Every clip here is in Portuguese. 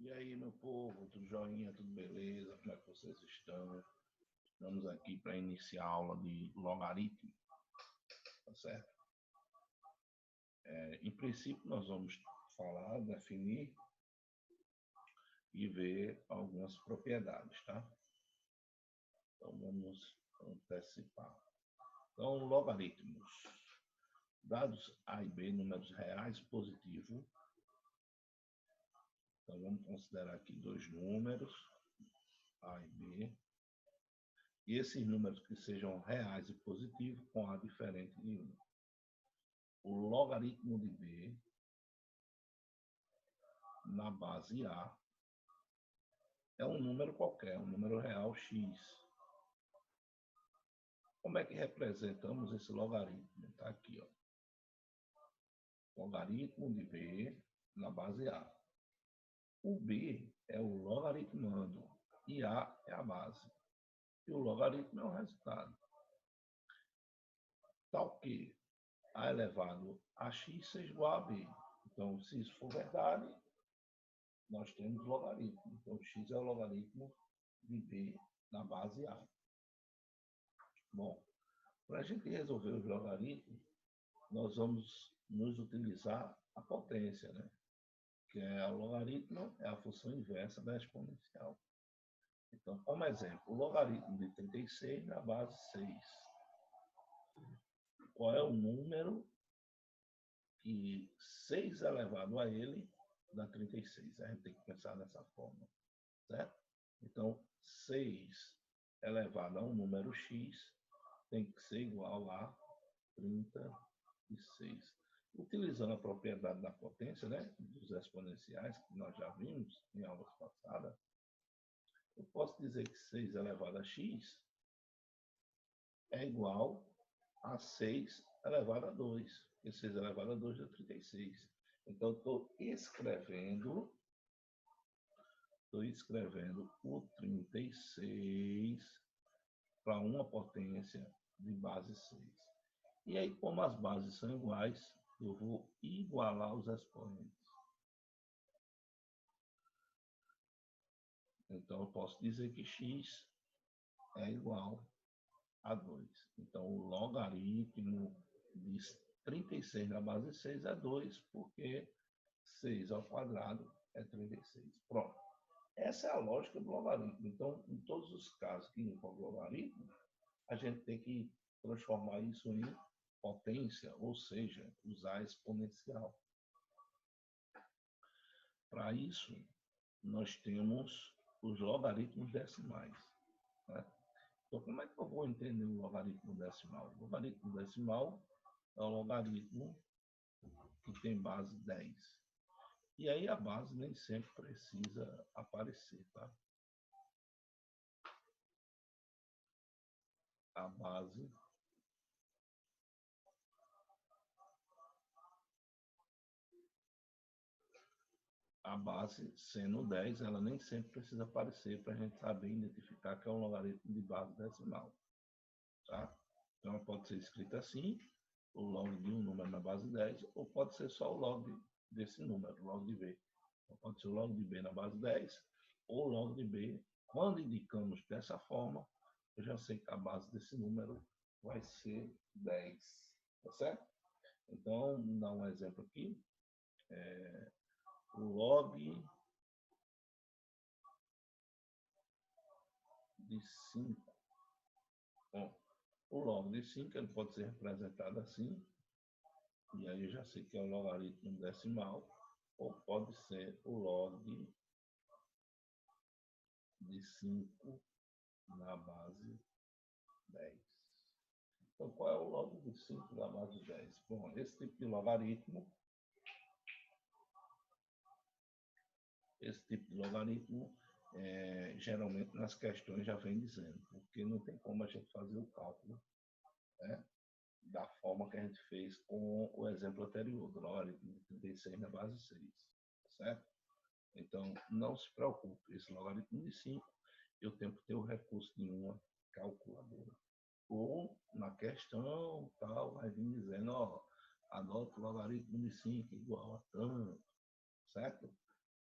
E aí, meu povo, tudo joinha, tudo beleza? Como é que vocês estão? Estamos aqui para iniciar a aula de logaritmo, tá certo? Em princípio, nós vamos falar, definir e ver algumas propriedades, tá? Então, vamos antecipar. Então, logaritmos. Dados A e B, números reais positivos. Então, vamos considerar aqui dois números, A e B. E esses números que sejam reais e positivos com A diferente de 1. O logaritmo de B na base A é um número qualquer, um número real x. Como é que representamos esse logaritmo? Está aqui, ó. Logaritmo de B na base A. O B é o logaritmando e A é a base. E o logaritmo é o resultado. Tal que A elevado a x seja igual a B. Então, se isso for verdade, nós temos logaritmo. Então, x é o logaritmo de B na base A. Bom, para a gente resolver os logaritmos, nós vamos nos utilizar a potência, né? Que é o logaritmo, é a função inversa da exponencial. Então, como exemplo, o logaritmo de 36 na base 6. Qual é o número que 6 elevado a ele dá 36? A gente tem que pensar dessa forma, certo? Então, 6 elevado a um número x tem que ser igual a 36. Utilizando a propriedade da potência, né, dos exponenciais, que nós já vimos em aulas passadas, eu posso dizer que 6 elevado a x é igual a 6 elevado a 2, porque 6 elevado a 2 dá 36. Então, estou escrevendo o 36 para uma potência de base 6. E aí, como as bases são iguais, eu vou igualar os expoentes. Então, eu posso dizer que x é igual a 2. Então, o logaritmo de 36 na base 6 é 2, porque 6 ao quadrado é 36. Pronto. Essa é a lógica do logaritmo. Então, em todos os casos que envolvem logaritmo, a gente tem que transformar isso em potência, ou seja, usar exponencial. Para isso, nós temos os logaritmos decimais, né? Então, como é que eu vou entender o logaritmo decimal? O logaritmo decimal é o logaritmo que tem base 10. E aí a base nem sempre precisa aparecer, tá? A base sendo 10, ela nem sempre precisa aparecer para a gente saber identificar que é um logaritmo de base decimal, tá? Então, ela pode ser escrita assim, o log de um número na base 10, ou pode ser só o log desse número, o log de B. Então, pode ser o log de B na base 10, ou o log de B. Quando indicamos dessa forma, eu já sei que a base desse número vai ser 10, tá certo? Então, vamos dar um exemplo aqui. O log de 5. Bom, o log de 5 ele pode ser representado assim, e aí eu já sei que é o logaritmo decimal, ou pode ser o log de 5 na base 10. Então, qual é o log de 5 na base 10? Bom, esse tipo de logaritmo, geralmente nas questões já vem dizendo, porque não tem como a gente fazer o cálculo, né, da forma que a gente fez com o exemplo anterior, do logaritmo de 36 na base 6, certo? Então, não se preocupe, esse logaritmo de 5, eu tenho que ter o recurso de uma calculadora. Ou, na questão, tal, vai vir dizendo, ó, adota o logaritmo de 5 igual a tanto, certo?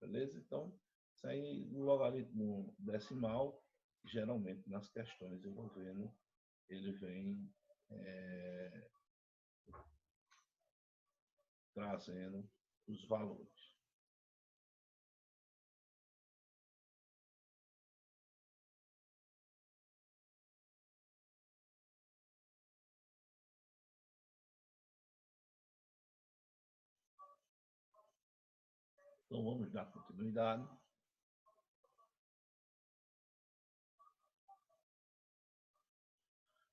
Beleza? Então, Isso aí, o logaritmo decimal, geralmente nas questões eu vou vendo, ele vem trazendo os valores. Então vamos dar continuidade.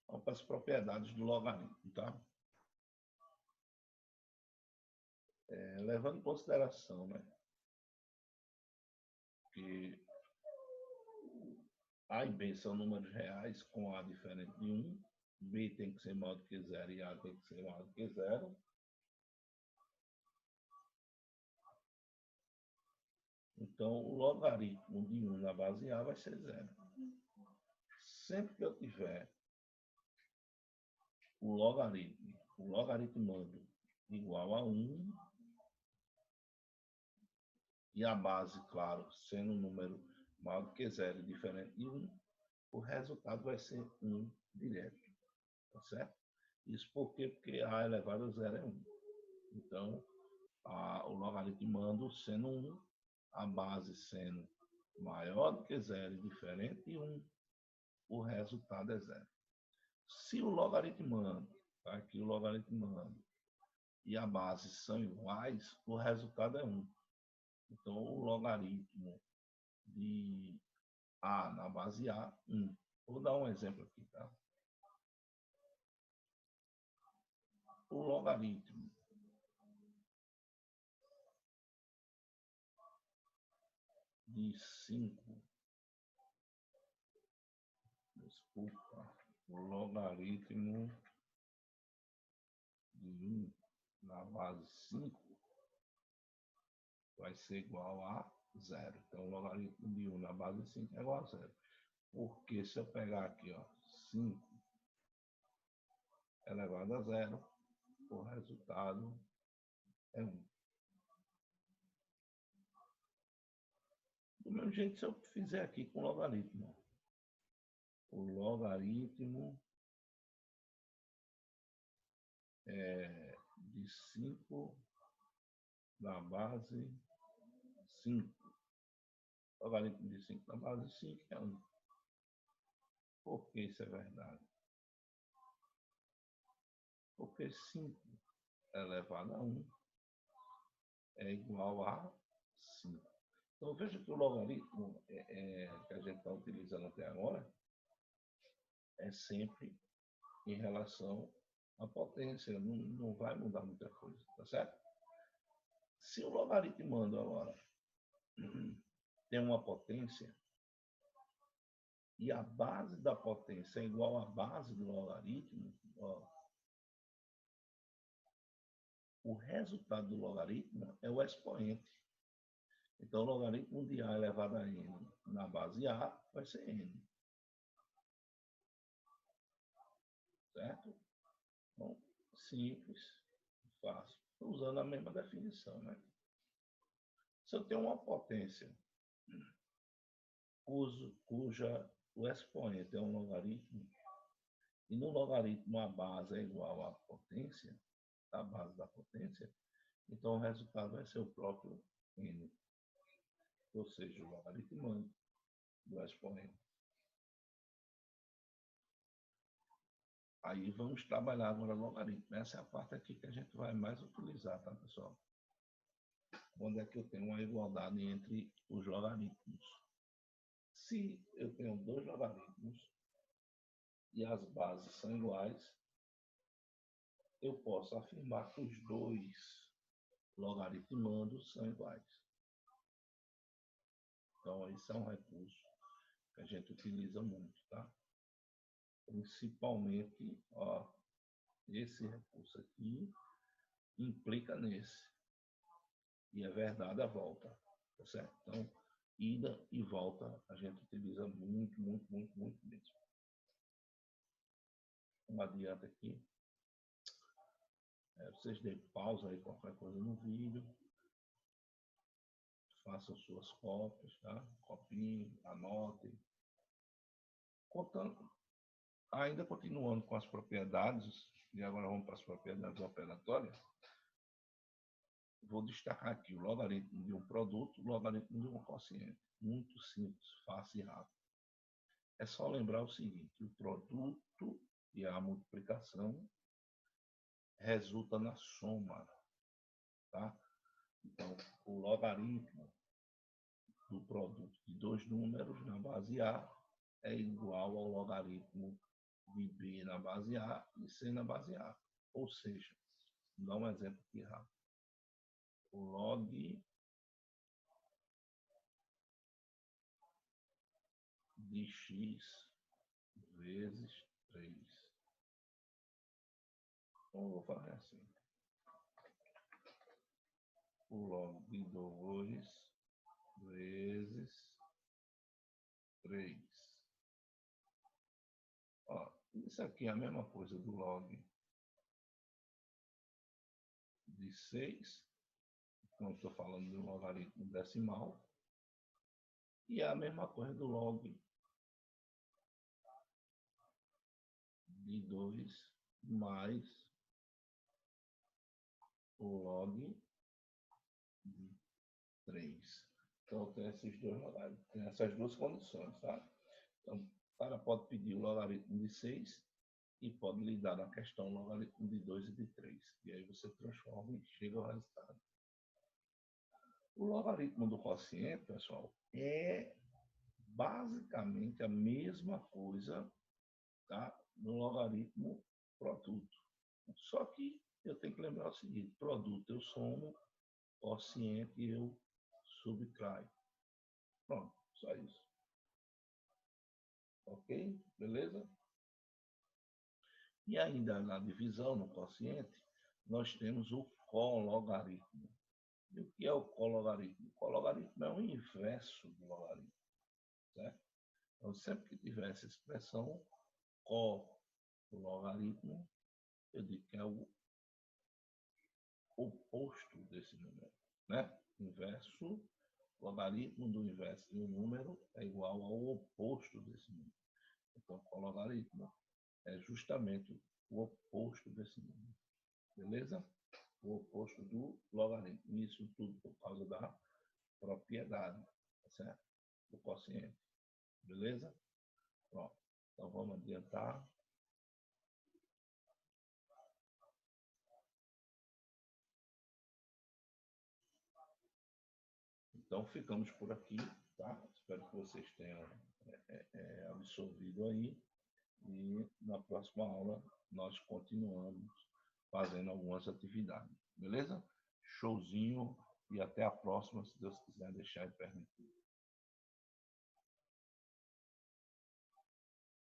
Vamos para as propriedades do logaritmo, tá? Levando em consideração, né, que A e B são números reais com A diferente de 1, B tem que ser maior do que 0 e A tem que ser maior do que 0. Então, o logaritmo de 1 na base A vai ser 0. Sempre que eu tiver o logaritmando igual a 1, e a base, claro, sendo um número maior do que 0 e diferente de 1, o resultado vai ser 1 direto. Tá certo? Isso por quê? Porque A elevado a 0 é 1. Então, o logaritmando sendo 1, a base sendo maior do que 0 e diferente de 1, o resultado é 0. Se o logaritmando, tá? Aqui o logaritmando e a base são iguais, o resultado é 1. Então, o logaritmo de A na base A, 1. Vou dar um exemplo aqui, tá? O logaritmo de 5, desculpa, o logaritmo de 1 na base 5 vai ser igual a 0. Então, o logaritmo de 1 na base 5 é igual a 0. Porque se eu pegar aqui, ó, 5 elevado a 0, o resultado é 1. Do mesmo jeito, se eu fizer aqui com o logaritmo de 5 na base 5. Logaritmo de 5 na base 5 é 1. Por que isso é verdade? Porque 5 elevado a 1 é igual a 5. Então, veja que o logaritmo que a gente está utilizando até agora é sempre em relação à potência, não vai mudar muita coisa, tá certo? Se o logaritmando agora tem uma potência e a base da potência é igual à base do logaritmo, ó, o resultado do logaritmo é o expoente. Então, o logaritmo de A elevado a n na base A vai ser n. Certo? Então, simples, fácil. Usando a mesma definição, né? Se eu tenho uma potência cuja o expoente é um logaritmo, e no logaritmo a base é igual à potência, a base da potência, então o resultado vai ser o próprio n. Ou seja, o logaritmando do expoente. Aí vamos trabalhar agora o logaritmo. Essa é a parte aqui que a gente vai mais utilizar, tá, pessoal? Onde é que eu tenho uma igualdade entre os logaritmos. Se eu tenho dois logaritmos e as bases são iguais, eu posso afirmar que os dois logaritmandos são iguais. Então, esse é um recurso que a gente utiliza muito, tá? Principalmente, ó, esse recurso aqui implica nesse. E é verdade a volta, tá certo? Então, ida e volta a gente utiliza muito, muito, muito, muito mesmo. Não adianta aqui. Vocês deem pausa aí, qualquer coisa no vídeo. façam suas cópias, tá? Copiem, anotem. Contando, ainda continuando com as propriedades, e agora vamos para as propriedades operatórias, vou destacar aqui o logaritmo de um produto, o logaritmo de um quociente. Muito simples, fácil e rápido. É só lembrar o seguinte, o produto e a multiplicação resulta na soma, tá? Então, o logaritmo do produto de dois números na base A é igual ao logaritmo de B na base A e C na base A. Ou seja, vou dar um exemplo aqui rápido. O log de x vezes 3. Então, eu vou fazer assim. O log de 2 vezes 3. Ó, isso aqui é a mesma coisa do log de 6. Então, estou falando de um logaritmo decimal. E é a mesma coisa do log de 2 mais o log de 3. Então, tem esses dois logaritmos, tem essas duas condições, tá? Então, o cara pode pedir o logaritmo de 6 e pode lhe dar na questão o logaritmo de 2 e de 3. E aí você transforma e chega ao resultado. O logaritmo do quociente, pessoal, é basicamente a mesma coisa, tá? No logaritmo produto. Só que eu tenho que lembrar o seguinte, produto eu somo, quociente eu subtraio. Pronto, só isso. Ok? Beleza? E ainda na divisão, no quociente, nós temos o cologaritmo. E o que é o cologaritmo? O cologaritmo é o inverso do logaritmo. Certo? Então, sempre que tiver essa expressão cologaritmo, eu digo que é o oposto desse número. Né? Inverso, logaritmo do inverso de um número é igual ao oposto desse número. Então, cologaritmo é justamente o oposto desse número. Beleza? O oposto do logaritmo. Isso tudo por causa da propriedade, tá certo? Do quociente. Beleza? Pronto. Então vamos adiantar. Então ficamos por aqui, tá? Espero que vocês tenham absorvido aí. E na próxima aula nós continuamos fazendo algumas atividades. Beleza? Showzinho e até a próxima, se Deus quiser deixar e permitir.